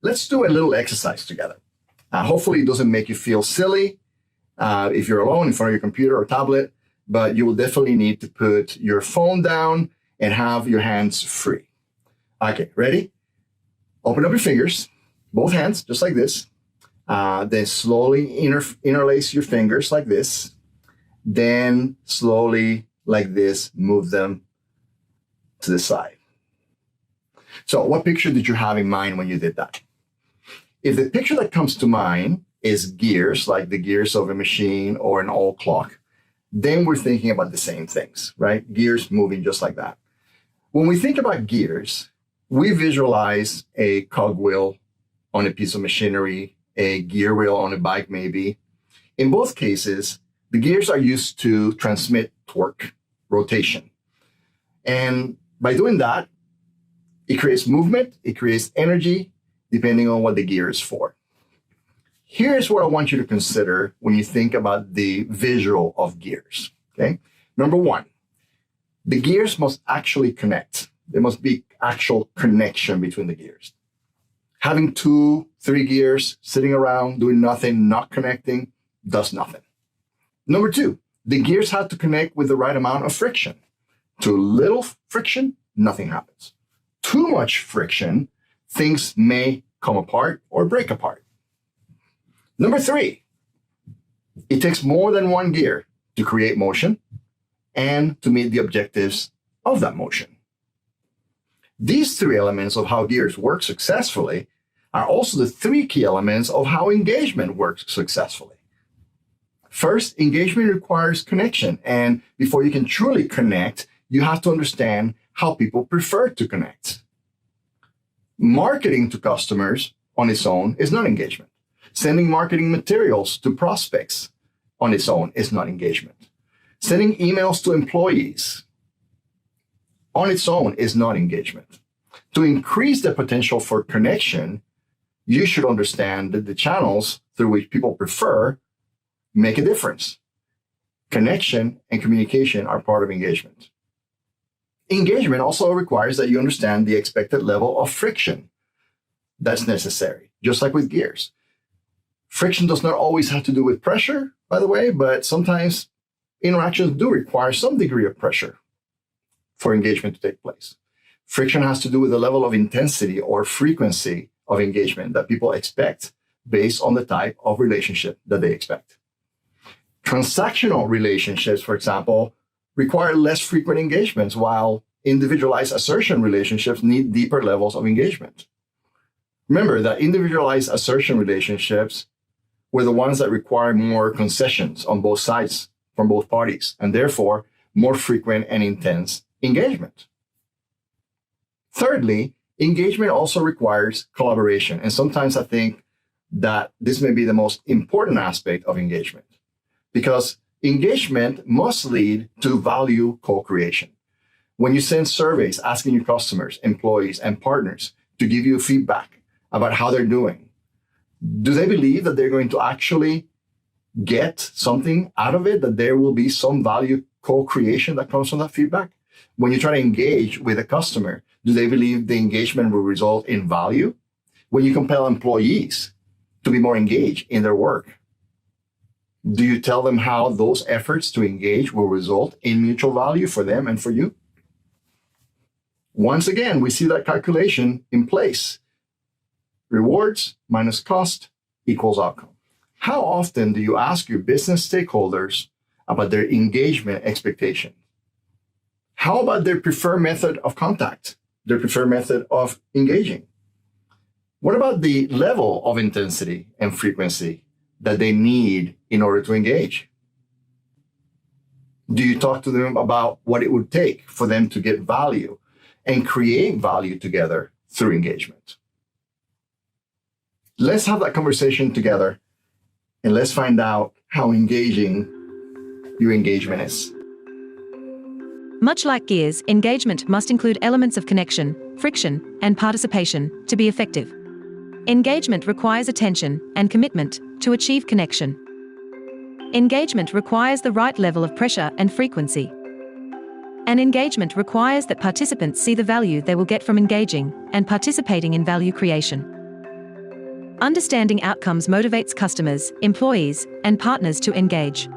let's do a little exercise together. Hopefully it doesn't make you feel silly if you're alone in front of your computer or tablet, but you will definitely need to put your phone down and have your hands free. Okay, ready? Open up your fingers, both hands, just like this. Then slowly interlace your fingers like this. Then slowly, like this, move them to the side. So what picture did you have in mind when you did that? If the picture that comes to mind is gears, like the gears of a machine or an old clock, then we're thinking about the same things, right? Gears moving just like that. When we think about gears, we visualize a cogwheel on a piece of machinery, a gear wheel on a bike maybe. In both cases, the gears are used to transmit torque, rotation. And by doing that, it creates movement, it creates energy, depending on what the gear is for. Here's what I want you to consider when you think about the visual of gears, okay? Number one, the gears must actually connect. There must be actual connection between the gears. Having 2, 3 gears sitting around doing nothing, not connecting, does nothing. Number two, the gears have to connect with the right amount of friction. Too little friction, nothing happens. Too much friction, things may come apart or break apart. Number three, it takes more than one gear to create motion and to meet the objectives of that motion. These 3 elements of how gears work successfully are also the 3 key elements of how engagement works successfully. First, engagement requires connection, and before you can truly connect, you have to understand how people prefer to connect. Marketing to customers on its own is not engagement. Sending marketing materials to prospects on its own is not engagement. Sending emails to employees on its own is not engagement. To increase the potential for connection, you should understand that the channels through which people prefer make a difference. Connection and communication are part of engagement. Engagement also requires that you understand the expected level of friction that's necessary, just like with gears. Friction does not always have to do with pressure, by the way, but sometimes interactions do require some degree of pressure for engagement to take place. Friction has to do with the level of intensity or frequency of engagement that people expect based on the type of relationship that they expect. Transactional relationships, for example, require less frequent engagements, while individualized assertion relationships need deeper levels of engagement. Remember that individualized assertion relationships were the ones that require more concessions on both sides from both parties, and therefore more frequent and intense engagement. Thirdly, engagement also requires collaboration, and sometimes I think that this may be the most important aspect of engagement, because engagement must lead to value co-creation. When you send surveys asking your customers, employees, and partners to give you feedback about how they're doing, do they believe that they're going to actually get something out of it, that there will be some value co-creation that comes from that feedback? When you try to engage with a customer, do they believe the engagement will result in value? When you compel employees to be more engaged in their work, do you tell them how those efforts to engage will result in mutual value for them and for you? Once again, we see that calculation in place. Rewards minus cost equals outcome. How often do you ask your business stakeholders about their engagement expectation? How about their preferred method of contact, their preferred method of engaging? What about the level of intensity and frequency that they need in order to engage? Do you talk to them about what it would take for them to get value and create value together through engagement? Let's have that conversation together, and let's find out how engaging your engagement is. Much like gears, engagement must include elements of connection, friction, and participation to be effective. Engagement requires attention and commitment to achieve connection. Engagement requires the right level of pressure and frequency. And engagement requires that participants see the value they will get from engaging and participating in value creation. Understanding outcomes motivates customers, employees, and partners to engage.